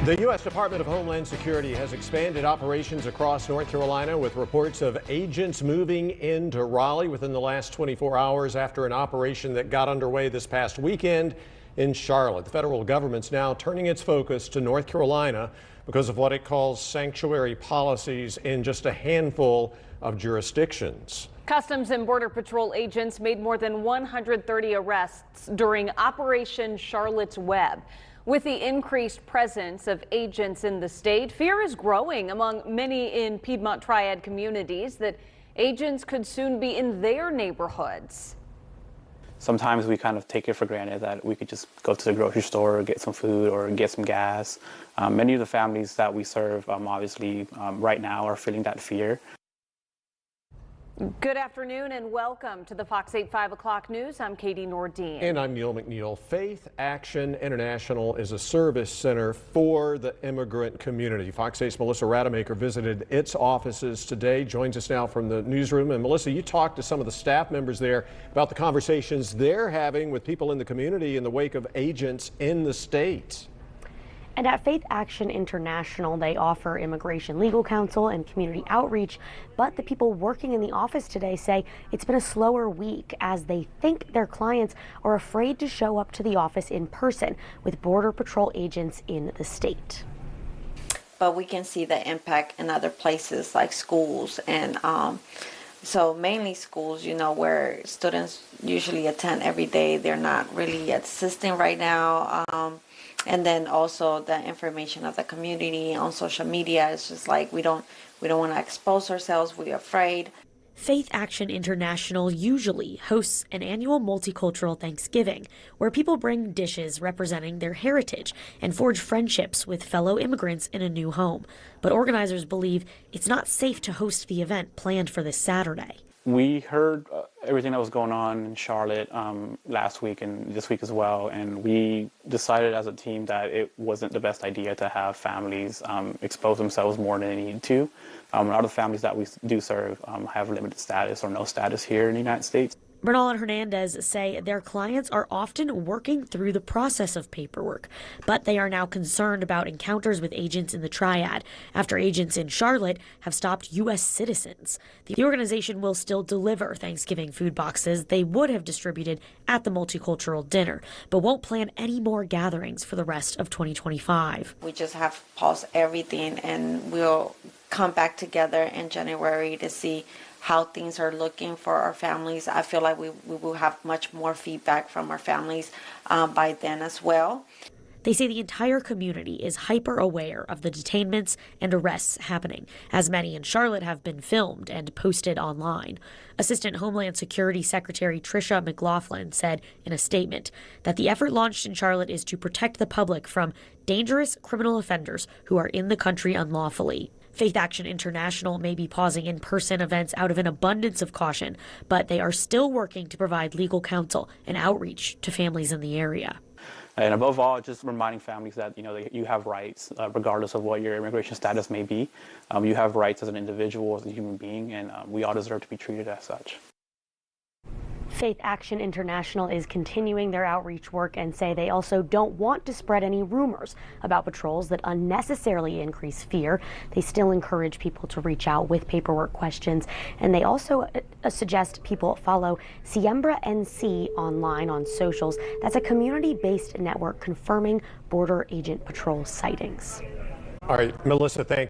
The U.S. Department of Homeland Security has expanded operations across North Carolina with reports of agents moving into Raleigh within the last 24 hours after an operation that got underway this past weekend in Charlotte. The federal government's now turning its focus to North Carolina because of what it calls sanctuary policies in just a handful of jurisdictions. Customs and Border Patrol agents made more than 130 arrests during Operation Charlotte's Web. With the increased presence of agents in the state, fear is growing among many in Piedmont Triad communities that agents could soon be in their neighborhoods. Sometimes we kind of take it for granted that we could just go to the grocery store or get some food or get some gas. Many of the families that we serve, obviously, right now are feeling that fear. Good afternoon and welcome to the Fox 8 5 o'clock news. I'm Katie Nordine. And I'm Neil McNeil. Faith Action International is a service center for the immigrant community. Fox 8's Melissa Rademacher visited its offices today, joins us now from the newsroom. And Melissa, you talked to some of the staff members there about the conversations they're having with people in the community in the wake of agents in the state. And at Faith Action International, they offer immigration legal counsel and community outreach. But the people working in the office today say it's been a slower week as they think their clients are afraid to show up to the office in person with Border Patrol agents in the state. But we can see the impact in other places like schools and so mainly schools, where students usually attend every day. They're not really assisting right now. And then also the information of the community on social media is just like we don't want to expose ourselves. We're afraid. Faith Action International usually hosts an annual multicultural Thanksgiving where people bring dishes representing their heritage and forge friendships with fellow immigrants in a new home. But organizers believe it's not safe to host the event planned for this Saturday. We heard everything that was going on in Charlotte last week and this week as well, and we decided as a team that it wasn't the best idea to have families expose themselves more than they need to. A lot of the families that we do serve have limited status or no status here in the United States. Bernal and Hernandez say their clients are often working through the process of paperwork, but they are now concerned about encounters with agents in the Triad after agents in Charlotte have stopped U.S. citizens. The organization will still deliver Thanksgiving food boxes they would have distributed at the multicultural dinner, but won't plan any more gatherings for the rest of 2025. We just have paused everything and we'll come back together in January to see how things are looking for our families. I feel like we will have much more feedback from our families by then as well. They say the entire community is hyper aware of the detainments and arrests happening, as many in Charlotte have been filmed and posted online. Assistant Homeland Security Secretary Tricia McLaughlin said in a statement that the effort launched in Charlotte is to protect the public from dangerous criminal offenders who are in the country unlawfully. Faith Action International may be pausing in-person events out of an abundance of caution, but they are still working to provide legal counsel and outreach to families in the area. And above all, just reminding families that you have rights, regardless of what your immigration status may be. You have rights as an individual, as a human being, and we all deserve to be treated as such. Faith Action International is continuing their outreach work and say they also don't want to spread any rumors about patrols that unnecessarily increase fear. They still encourage people to reach out with paperwork questions, and they also suggest people follow Siembra NC online on socials. That's a community-based network confirming Border Agent Patrol sightings. All right, Melissa, thank you.